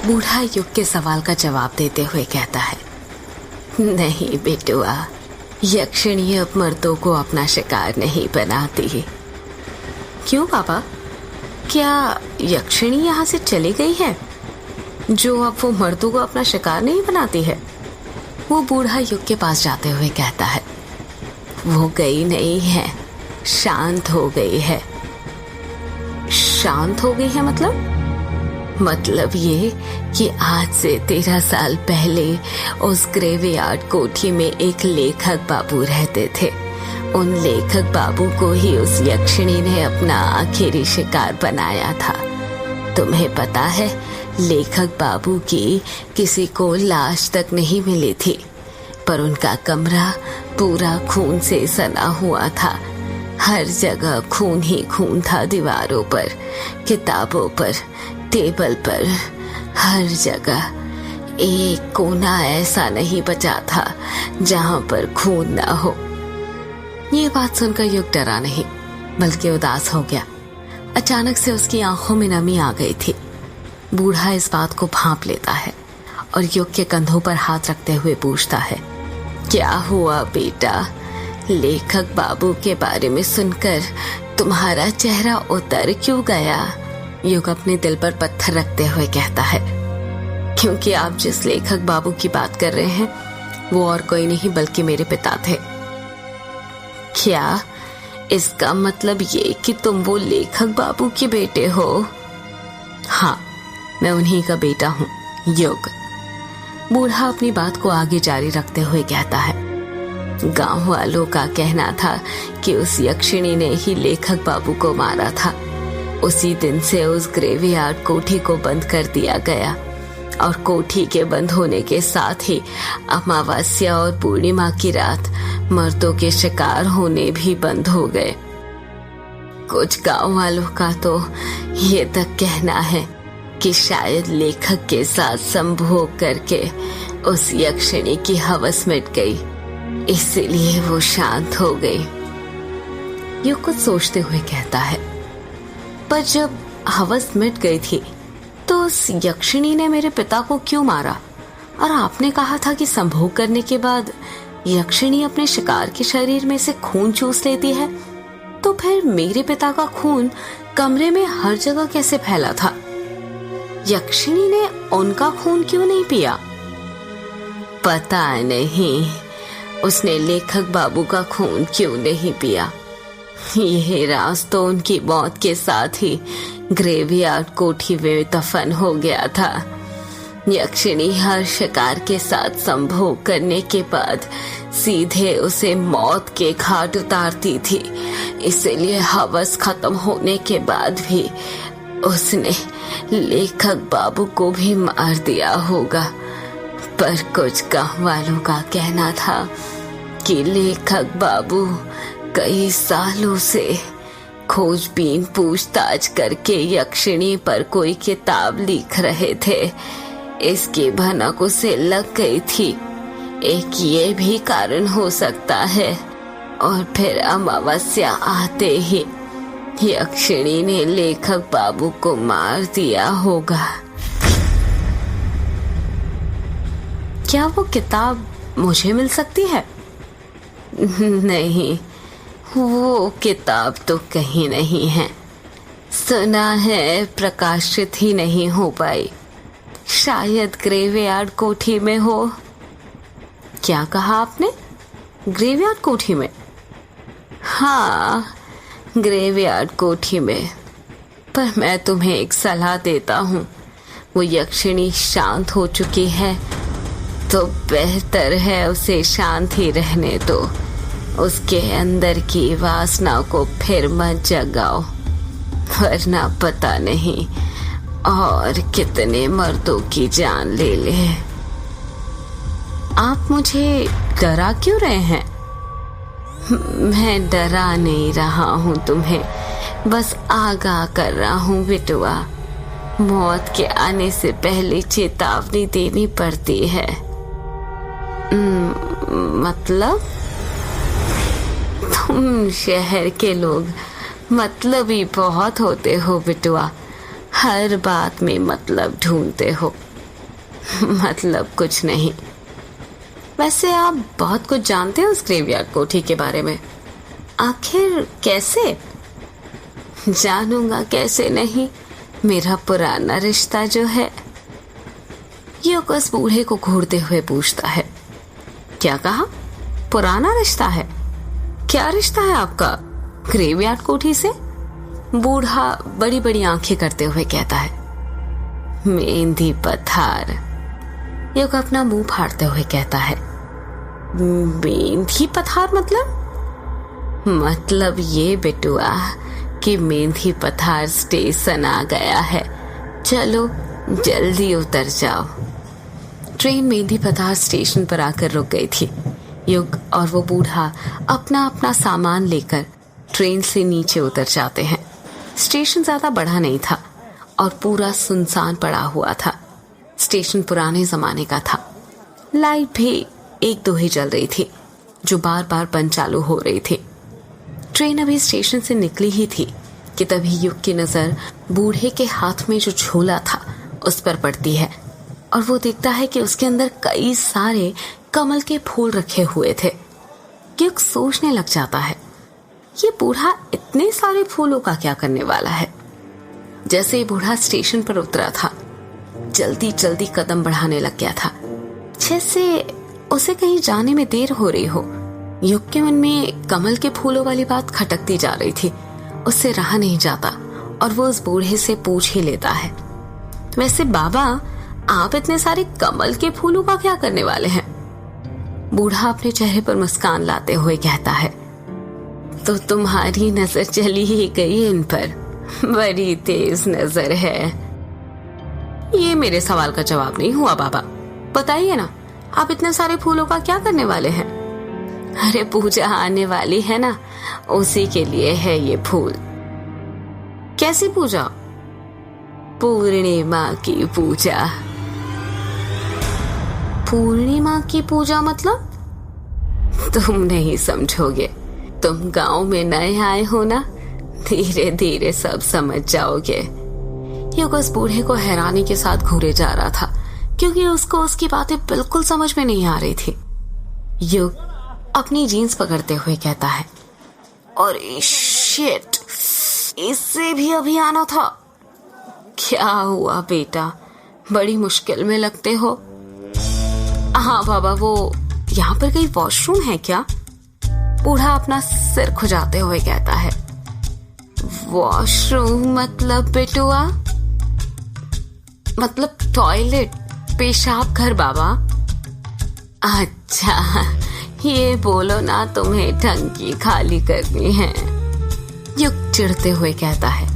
बूढ़ा युग के सवाल का जवाब देते हुए कहता है, नहीं बेटुआ, यक्षिणी अब मर्दों को अपना शिकार नहीं बनाती। क्यों पापा, क्या यक्षिणी यहाँ से चली गई है जो अब वो मर्दों को अपना शिकार नहीं बनाती है? वो बूढ़ा युग के पास जाते हुए कहता है, वो गई नहीं है, शांत हो गई है। शांत हो गई है मतलब ये कि आज से 13 साल पहले उस ग्रेवयार्ड कोठी में एक लेखक बाबू रहते थे। उन लेखक बाबू को ही उस यक्षिणी ने अपना आखिरी शिकार बनाया था। तुम्हें पता है, लेखक बाबू की किसी को लाश तक नहीं मिली थी, पर उनका कमरा पूरा खून से सना हुआ था। हर जगह खून ही खून था, दीवारों पर, किताबों पर, टेबल पर, हर जगह। एक कोना ऐसा नहीं बचा था जहां पर खून ना हो। ये बात सुनकर युग डरा नहीं बल्कि उदास हो गया। अचानक से उसकी आंखों में नमी आ गई थी। बूढ़ा इस बात को भांप लेता है और युग के कंधों पर हाथ रखते हुए पूछता है, क्या हुआ बेटा? लेखक बाबू के बारे में सुनकर तुम्हारा चेहरा उतर क्यों गया? युग अपने दिल पर पत्थर रखते हुए कहता है, क्योंकि आप जिस लेखक बाबू की बात कर रहे हैं वो और कोई नहीं बल्कि मेरे पिता थे। क्या इसका मतलब ये कि तुम वो लेखक बाबू के बेटे हो? हाँ, मैं उन्हीं का बेटा हूँ, युग। बूढ़ा अपनी बात को आगे जारी रखते हुए कहता है, गांव वालों का कहना था कि उस यक्षिणी ने ही लेखक बाबू को मारा था। उसी दिन से उस ग्रेवयार्ड कोठी को बंद कर दिया गया और कोठी के बंद होने के साथ ही अमावस्या और पूर्णिमा की रात मर्दों के शिकार होने भी बंद हो गए। कुछ गांव वालों का तो ये तक कहना है कि शायद लेखक के साथ संभोग करके उस यक्षिणी की हवस मिट गई, इसलिए वो शांत हो गई। ये कुछ सोचते हुए कहता है, पर जब हवस मिट गई थी तो उस यक्षिणी ने मेरे पिता को क्यों मारा? और आपने कहा था कि संभोग करने के बाद यक्षिणी अपने शिकार के शरीर में से खून चूस लेती है, तो फिर मेरे पिता का खून कमरे में हर जगह कैसे फैला था? यक्षिणी ने उनका खून क्यों नहीं पिया? पता नहीं उसने लेखक बाबू का खून क्यों नहीं पिया। यह राज तो उनकी मौत के साथ ही ग्रेवयार्ड कोठी में दफन हो गया था। यक्षिणी हर शिकार के साथ संभोग करने के बाद सीधे उसे मौत के घाट उतारती थी, इसलिए हवस खत्म होने के बाद भी उसने लेखक बाबू को भी मार दिया होगा। पर कुछ गांव वालों का कहना था कि लेखक बाबू कई सालों से खोजबीन पूछताछ करके यक्षिणी पर कोई किताब लिख रहे थे। इसकी भनक उसे लग गई थी। एक ये भी कारण हो सकता है। और फिर अमावस्या आते ही यक्षिणी ने लेखक बाबू को मार दिया होगा। क्या वो किताब मुझे मिल सकती है? नहीं, वो किताब तो कहीं नहीं है। सुना है प्रकाशित ही नहीं हो पाई। शायद ग्रेवयार्ड कोठी में हो। क्या कहा आपने? ग्रेवयार्ड कोठी में? हाँ, ग्रेवयार्ड कोठी में। पर मैं तुम्हें एक सलाह देता हूँ, वो यक्षिणी शांत हो चुकी है तो बेहतर है उसे शांत ही रहने दो। उसके अंदर की वासना को फिर मत जगाओ, वरना पता नहीं और कितने मर्दों की जान ले ले। आप मुझे डरा क्यों रहे हैं? मैं डरा नहीं रहा हूँ तुम्हें, बस आगाह कर रहा हूँ बिटुआ। मौत के आने से पहले चेतावनी देनी पड़ती है। मतलब? तुम शहर के लोग मतलबी बहुत होते हो बिटुआ, हर बात में मतलब ढूंढते हो। मतलब कुछ नहीं। वैसे आप बहुत कुछ जानते हैं उस ग्रेवयार्ड कोठी के बारे में। आखिर कैसे? जानूंगा कैसे नहीं, मेरा पुराना रिश्ता जो है। युग उस बूढ़े को घूरते हुए पूछता है। क्या कहा? पुराना रिश्ता है? क्या रिश्ता है आपका ग्रेवयार्ड कोठी से? बूढ़ा बड़ी बड़ी आंखें करते हुए कहता है, मेहंदी पथार। युग अपना मुंह फाड़ते हुए कहता है, मेहंदी पथार मतलब ये बेटुआ कि मेहंदी पथार स्टेशन आ गया है, चलो जल्दी उतर जाओ। ट्रेन मेहंदी पथार स्टेशन पर आकर रुक गई थी। युग और वो बूढ़ा अपना अपना सामान लेकर ट्रेन से नीचे उतर जाते हैं। स्टेशन ज्यादा बड़ा नहीं था और पूरा सुनसान पड़ा हुआ था। स्टेशन पुराने जमाने का था। लाइट भी एक दो ही जल रही थी जो बार बार बंद चालू हो रही थी। ट्रेन अभी स्टेशन से निकली ही थी कि तभी युग की नजर बूढ़े के हाथ में जो झोला था उस पर पड़ती है और वो देखता है कि उसके अंदर कई सारे कमल के फूल रखे हुए थे। युग सोचने लग जाता है, ये बूढ़ा इतने सारे फूलों का क्या करने वाला है। जैसे बूढ़ा स्टेशन पर उतरा था, जल्दी जल्दी कदम बढ़ाने लग गया था, जैसे उसे कहीं जाने में देर हो रही हो। युग के मन में कमल के फूलों वाली बात खटकती जा रही थी। उससे रहा नहीं जाता और वो उस बूढ़े से पूछ ही लेता है, वैसे बाबा आप इतने सारे कमल के फूलों का क्या करने वाले हैं? बूढ़ा अपने चेहरे पर मुस्कान लाते हुए कहता है, तो तुम्हारी नजर चली ही गई इन पर, बड़ी तेज नजर है। ये मेरे सवाल का जवाब नहीं हुआ बाबा, बताइए ना आप इतने सारे फूलों का क्या करने वाले हैं? अरे पूजा आने वाली है ना, उसी के लिए है ये फूल। कैसी पूजा? पूर्णिमा की पूजा। पूर्णिमा की पूजा मतलब? तुम नहीं समझोगे, तुम गांव में नए आए हो ना, धीरे धीरे सब समझ जाओगे। युग उस बूढ़े को हैरानी के साथ घूरे जा रहा था क्योंकि उसको उसकी बातें बिल्कुल समझ में नहीं आ रही थी। युग अपनी जीन्स पकड़ते हुए कहता है, और शिट, इससे भी अभी आना था। क्या हुआ बेटा, बड़ी मुश्किल में लगते हो। हाँ बाबा, वो यहाँ पर कहीं वॉशरूम है क्या? बूढ़ा अपना सिर खुजाते हुए कहता है, वॉशरूम मतलब बेटुआ? मतलब टॉयलेट, पेशाब घर बाबा। अच्छा, ये बोलो ना तुम्हें टंकी खाली करनी है। युग चिढ़ते हुए कहता है,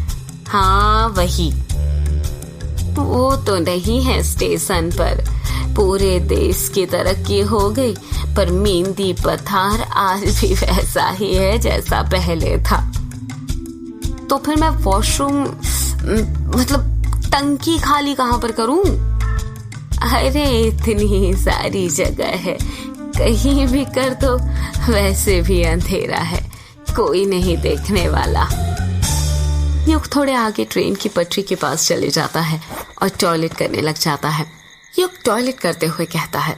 हाँ वही। वो तो नहीं है स्टेशन पर, पूरे देश की तरक्की हो गई पर मेहंदी पथार आज भी वैसा ही है जैसा पहले था। तो फिर मैं वॉशरूम मतलब टंकी खाली कहाँ पर करूं? अरे इतनी सारी जगह है, कहीं भी कर दो, वैसे भी अंधेरा है, कोई नहीं देखने वाला। युग थोड़े आगे ट्रेन की पटरी के पास चले जाता है और टॉयलेट करने लग जाता है। युग टॉयलेट करते हुए कहता है,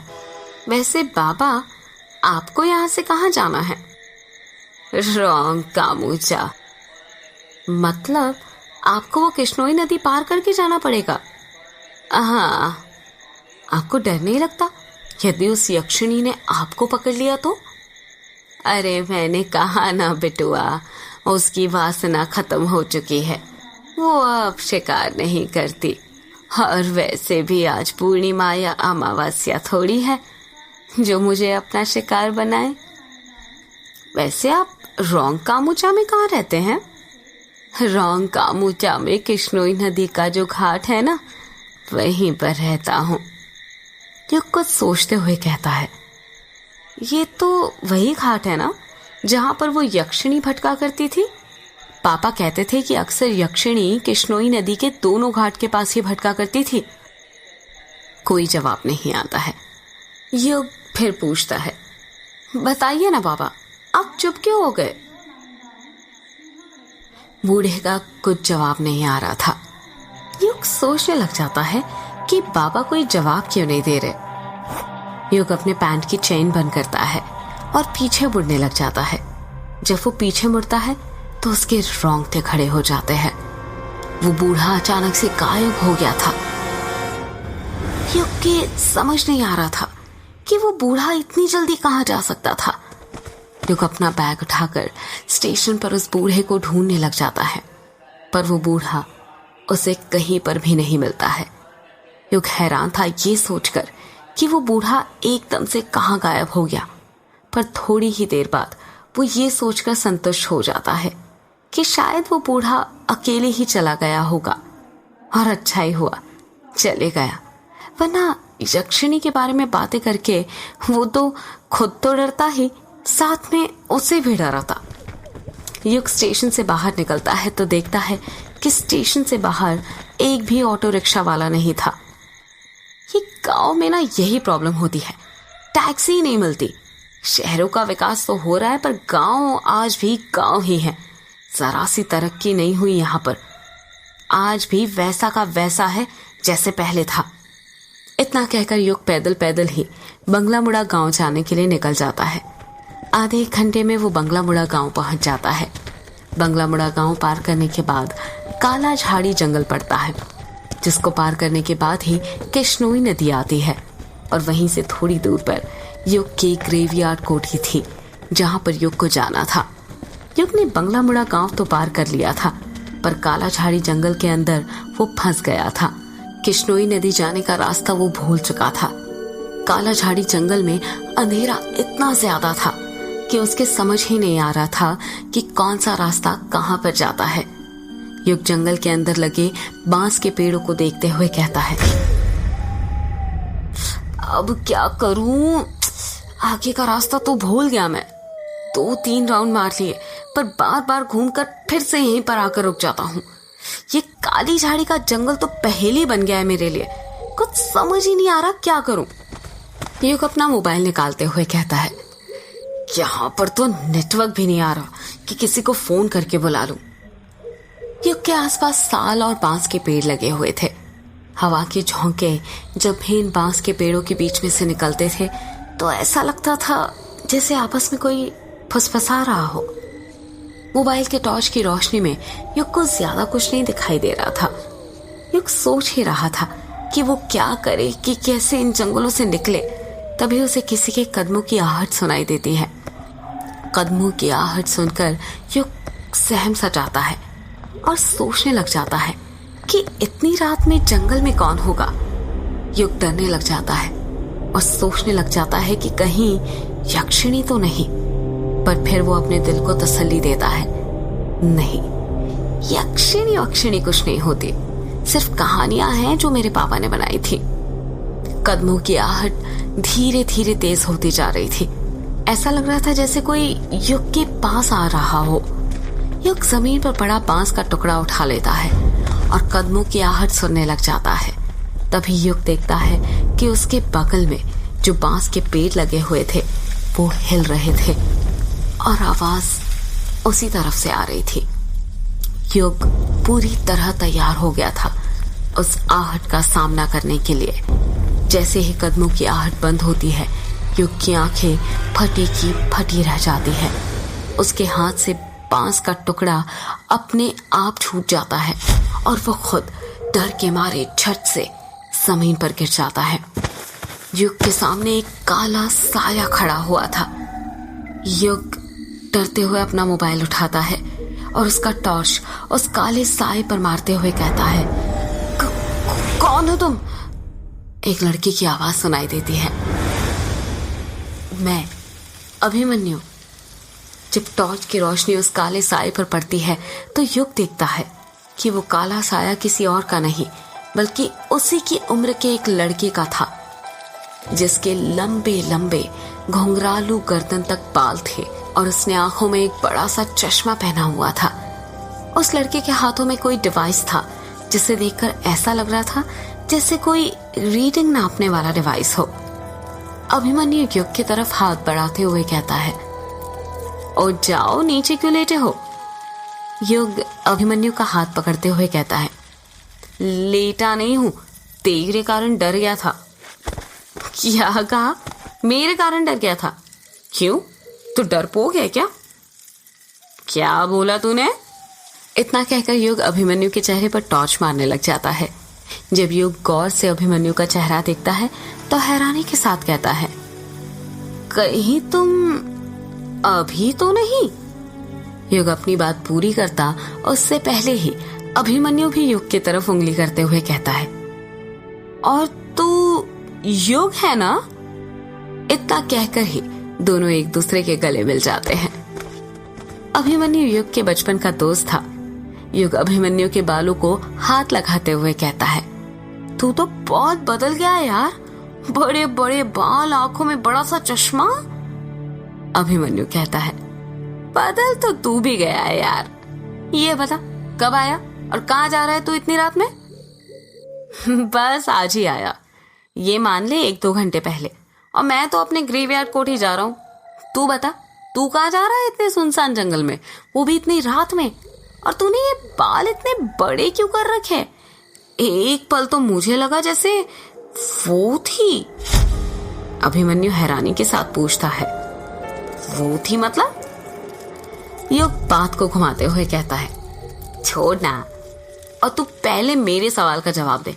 वैसे बाबा आपको यहाँ से कहाँ जाना है? रॉन्ग कामूचा। मतलब आपको वो कृष्णोई नदी पार करके जाना पड़ेगा? हाँ। आपको डर नहीं लगता यदि उस यक्षिणी ने आपको पकड़ लिया तो? अरे मैंने कहा ना बेटुआ, उसकी वासना खत्म हो चुकी है, वो अब शिकार नहीं करती। और वैसे भी आज पूर्णिमा या अमावस्या थोड़ी है जो मुझे अपना शिकार बनाए। वैसे आप रोंग कामुचा में कहाँ रहते हैं? रोंग कामुचा में कृष्णोई नदी का जो घाट है ना, वहीं पर रहता हूँ। युग कुछ सोचते हुए कहता है, ये तो वही घाट है ना जहाँ पर वो यक्षिणी भटका करती थी? पापा कहते थे कि अक्सर यक्षिणी कृष्णोई नदी के दोनों घाट के पास ही भटका करती थी। कोई जवाब नहीं आता है। युग फिर पूछता है, बताइए ना बाबा, आप चुप क्यों हो गए? बूढ़े का कुछ जवाब नहीं आ रहा था। युग सोचने लग जाता है कि बाबा कोई जवाब क्यों नहीं दे रहे। युग अपने पैंट की चेन बंद करता है और पीछे मुड़ने लग जाता है। जब वो पीछे मुड़ता है तो उसके रोंगटे खड़े हो जाते हैं। वो बूढ़ा अचानक से गायब हो गया था। युग के समझ नहीं आ रहा था कि वो बूढ़ा इतनी जल्दी कहाँ जा सकता था। युग अपना बैग उठाकर स्टेशन पर उस बूढ़े को ढूंढने लग जाता है, पर वो बूढ़ा उसे कहीं पर भी नहीं मिलता है। युग हैरान था ये सोचकर कि वो बूढ़ा एकदम से कहाँ गायब हो गया, पर थोड़ी ही देर बाद वो ये सोचकर संतुष्ट हो जाता है कि शायद वो बूढ़ा अकेले ही चला गया होगा। और अच्छा ही हुआ चले गया, वरना यक्षिणी के बारे में बातें करके वो तो खुद तो डरता ही, साथ में उसे भी डराता। युग स्टेशन से बाहर निकलता है तो देखता है कि स्टेशन से बाहर एक भी ऑटो रिक्शा वाला नहीं था। ये गांव में ना यही प्रॉब्लम होती है, टैक्सी ही नहीं मिलती। शहरों का विकास तो हो रहा है पर गांव आज भी गांव ही है, जरा सी तरक्की नहीं हुई यहाँ पर। आज भी वैसा का वैसा है जैसे पहले था। इतना कहकर युग पैदल पैदल ही बंगला मुड़ा गांव जाने के लिए निकल जाता है। आधे एक घंटे में वो बंगला मुड़ा गांव पहुंच जाता है। बंगला मुड़ा गांव पार करने के बाद काला झाड़ी जंगल पड़ता है, जिसको पार करने के बाद ही कृष्णोई नदी आती है। और वहीं से थोड़ी दूर पर युग की ग्रेवयार्ड कोठी थी, जहां पर युग को जाना था। युग ने बंगला मुड़ा गांव तो पार कर लिया था, पर काला झाड़ी जंगल के अंदर वो फंस गया था। कृष्णोई नदी जाने का रास्ता वो भूल चुका था। काला झाड़ी जंगल में अंधेरा इतना ज्यादा था कि उसके समझ ही नहीं आ रहा था कि कौन सा रास्ता कहां पर जाता है। युग जंगल के अंदर लगे बांस के पेड़ों को देखते हुए कहता है, अब क्या करूं, आगे का रास्ता तो भूल गया मैं। 2-3 राउंड मार लिए पर बार बार घूमकर फिर से यहीं पर आकर रुक जाता हूँ। ये काली झाड़ी का जंगल तो पहेली बन गया है मेरे लिए, कुछ समझ ही नहीं आ रहा क्या करूं। युग अपना मोबाइल निकालते हुए कहता है, यहाँ पर तो नेटवर्क भी नहीं आ रहा कि किसी को फोन करके बुला लूं। युग के आसपास साल और बांस के पेड़ लगे हुए थे। हवा के झोंके जब भी इन बांस के पेड़ों के बीच में से निकलते थे तो ऐसा लगता था जैसे आपस में कोई फुसफुसा रहा हो। मोबाइल के टॉर्च की रोशनी में युग को ज्यादा कुछ नहीं दिखाई दे रहा था। युग सोच ही रहा था कि वो क्या करे, कि कैसे इन जंगलों से निकले। तभी उसे किसी के कदमों की आहट सुनाई देती है। कदमों की आहट सुनकर युग सहम सा जाता है और सोचने लग जाता है कि इतनी रात में जंगल में कौन होगा। युग डरने लग जाता है और सोचने लग जाता है कि कहीं यक्षिणी तो नहीं। पर फिर वो अपने दिल को तसल्ली देता है, नहीं, यक्षिणी वक्षिणी कुछ नहीं होती, सिर्फ कहानियां हैं जो मेरे पापा ने बनाई थी। कदमों की आहट धीरे धीरे तेज होती जा रही थी। ऐसा लग रहा था जैसे कोई युग के पास आ रहा हो। युग जमीन पर पड़ा बांस का टुकड़ा उठा लेता है और कदमों की आहट सुनने लग जाता है। तभी युग देखता है कि उसके बगल में जो बांस के पेड़ लगे हुए थे वो हिल रहे थे और आवाज उसी तरफ से आ रही थी। युग पूरी तरह तैयार हो गया था उस आहट का सामना करने के लिए। जैसे ही कदमों की आहट बंद होती है, युग की आंखें फटी की फटी रह जाती है। उसके हाथ से बांस का टुकड़ा अपने आप छूट जाता है और वो खुद डर के मारे झट से जमीन पर गिर जाता है। युग के सामने एक काला साया खड़ा हुआ था। युग डरते हुए अपना मोबाइल उठाता है और उसका टॉर्च उस काले साए पर मारते हुए कहता है, कौन हो तुम? एक लड़की की आवाज सुनाई देती है, मैं अभिमन्यु। जब टॉर्च की रोशनी उस काले साए पर पड़ती है तो युग देखता है कि वो काला साया किसी और का नहीं बल्कि उसी की उम्र के एक लड़के का था, जिसके लंबे लंबे घुंघरालू गर्दन तक बाल थे और उसने आंखों में एक बड़ा सा चश्मा पहना हुआ था। उस लड़के के हाथों में कोई डिवाइस था जिसे देखकर ऐसा लग रहा था जैसे कोई रीडिंग नापने वाला डिवाइस हो। अभिमन्यु युग की तरफ हाथ बढ़ाते हुए कहता है, ओ जाओ, नीचे क्यों लेटे हो? युग अभिमन्यु का हाथ पकड़ते हुए कहता है, लेटा नहीं हूं, तेरे कारण डर गया था। क्या कहा? मेरे कारण डर गया था? क्यों, तू डरपोक है क्या? क्या बोला तूने? इतना कहकर युग अभिमन्यु के चेहरे पर टॉर्च मारने लग जाता है। जब युग गौर से अभिमन्यु का चेहरा देखता है तो हैरानी के साथ कहता है, कहीं तुम अभी तो नहीं? युग अपनी बात पूरी करता उससे पहले ही अभिमन्यु भी युग की तरफ उंगली करते हुए कहता है, और तू युग है ना? इतना कहकर ही दोनों एक दूसरे के गले मिल जाते हैं। अभिमन्यु युग के बचपन का दोस्त था। युग अभिमन्यु के बालों को हाथ लगाते हुए कहता है, तू तो बहुत बदल गया यार, बड़े बड़े बाल, आंखों में बड़ा सा चश्मा। अभिमन्यु कहता है, बदल तो तू भी गया है यार। ये बता, कब आया और कहाँ जा रहा है तू इतनी रात में? बस आज ही आया, ये मान ले 1-2 घंटे पहले, और मैं तो अपने ग्रेवयार्ड कोर्ट ही जा रहा हूँ। तू बता, तू कहाँ जा रहा है इतने सुनसान जंगल में, वो भी इतनी रात में? और तूने ये बाल इतने बड़े क्यों कर रखे? एक पल तो मुझे लगा जैसे वो थी। अभिमन्यु हैरानी के साथ पूछता है, वो थी मतलब? युग बात को घुमाते हुए कहता है, छोड़ ना, और तू पहले मेरे सवाल का जवाब दे।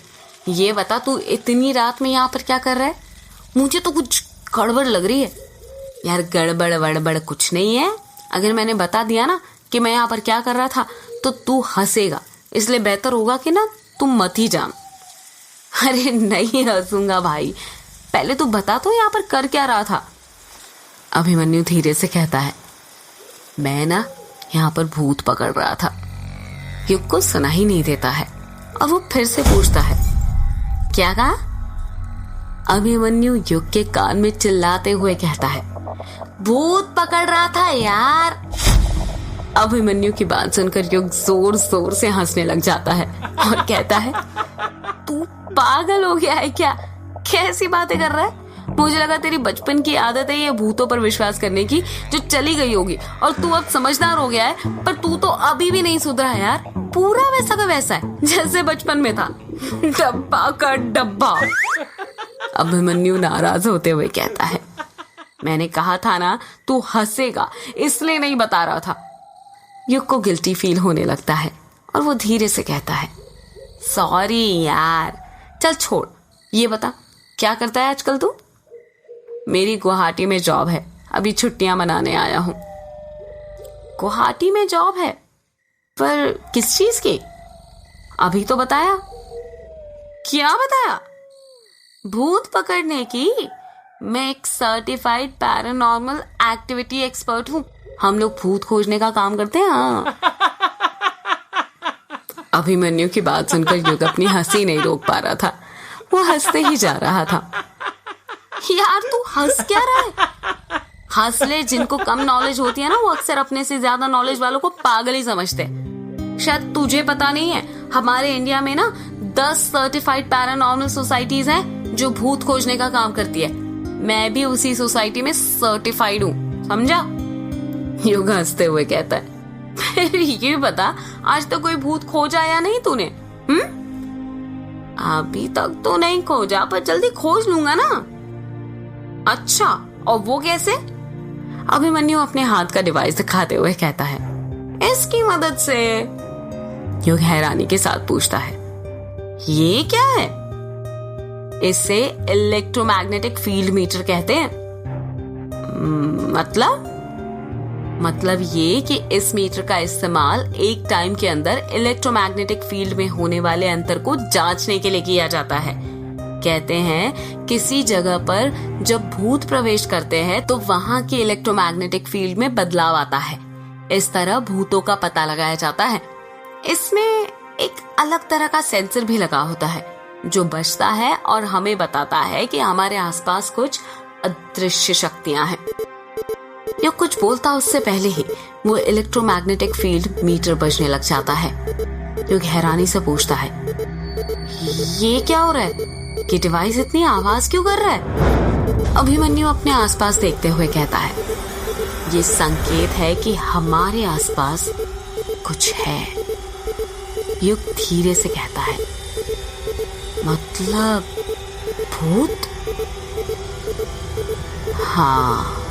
ये बता, तू इतनी रात में यहाँ पर क्या कर रहा है? मुझे तो कुछ गड़बड़ लग रही है। यार गड़बड़ वड़बड़ कुछ नहीं है। अगर मैंने बता दिया ना कि मैं यहाँ पर क्या कर रहा था तो तू हंसेगा, इसलिए बेहतर होगा कि ना तुम मत ही जान। अरे नहीं हंसूंगा भाई, पहले तू बता तो यहाँ पर कर क्या रहा था? अभिमन्यु धीरे से कहता है, मैं ना यहाँ पर भूत पकड़ रहा था। युग को सुना ही नहीं देता है और वो फिर से पूछता है, क्या कहा? अभिमन्यु युग के कान में चिल्लाते हुए कहता है, भूत पकड़ रहा था यार। अभिमन्यु की बात सुनकर युग जोर जोर से हंसने लग जाता है और कहता है, तू पागल हो गया है क्या? कैसी बातें कर रहा है? मुझे लगा तेरी बचपन की आदत है ये भूतों पर विश्वास करने की, जो चली गई होगी, और तू अब समझदार हो गया है, पर तू तो अभी भी नहीं सुधरा यार। पूरा वैसा का वैसा है जैसे बचपन में था, डब्बा का डब्बा। अभिमन्यु नाराज होते हुए कहता है, मैंने कहा था ना तू हंसेगा, इसलिए नहीं बता रहा था। युग को गिल्टी फील होने लगता है और वो धीरे से कहता है, सॉरी यार, चल छोड़। ये बता, क्या करता है आजकल तू? मेरी गुवाहाटी में जॉब है, अभी छुट्टियां मनाने आया हूं। गुवाहाटी में जॉब है? पर किस चीज की? अभी तो बताया। क्या बताया? भूत पकड़ने की। मैं एक सर्टिफाइड पैरानॉर्मल एक्टिविटी एक्सपर्ट हूं। हम लोग भूत खोजने का काम करते हैं। हाँ। अभिमन्यु की बात सुनकर युग अपनी हंसी नहीं रोक पा रहा था, वो हंसते ही जा रहा था। यार तू हंस क्या रहा है? हंस ले, जिनको कम नॉलेज होती है ना वो अक्सर अपने से ज्यादा नॉलेज वालों को पागल ही समझते हैं। शायद तुझे पता नहीं है, हमारे इंडिया में ना 10 सर्टिफाइड पैरानॉर्मल सोसाइटीज हैं जो भूत खोजने का काम करती है। मैं भी उसी सोसाइटी में सर्टिफाइड हूँ, समझा? युग हंसते हुए कहता है, ये बता, आज तक कोई भूत खोजा या नहीं तूने? अभी तक तो नहीं खोजा, पर जल्दी खोज लूंगा ना। अच्छा, और वो कैसे? अभिमन्यु अपने हाथ का डिवाइस दिखाते हुए कहता है, इसकी मदद से। युग हैरानी के साथ पूछता है, ये क्या है? इसे इलेक्ट्रोमैग्नेटिक फील्ड मीटर कहते हैं। मतलब ये कि इस मीटर का इस्तेमाल एक टाइम के अंदर इलेक्ट्रोमैग्नेटिक फील्ड में होने वाले अंतर को जांचने के लिए किया जाता है। कहते हैं किसी जगह पर जब भूत प्रवेश करते हैं तो वहां की इलेक्ट्रोमैग्नेटिक फील्ड में बदलाव आता है। इस तरह भूतों का पता लगाया जाता है। इसमें एक अलग तरह का सेंसर भी लगा होता है जो बजता है और हमें बताता है कि हमारे आसपास कुछ अदृश्य शक्तियां हैं। यो कुछ बोलता उससे पहले ही वो इलेक्ट्रोमैग्नेटिक फील्ड मीटर बजने लग जाता है। युग हैरानी से पूछता है, ये क्या हो रहा है कि डिवाइस इतनी आवाज क्यों कर रहा है? अभिमन्यु अपने आसपास देखते हुए कहता है, ये संकेत है कि हमारे आसपास कुछ है। युग धीरे से कहता है, मतलब भूत? हाँ,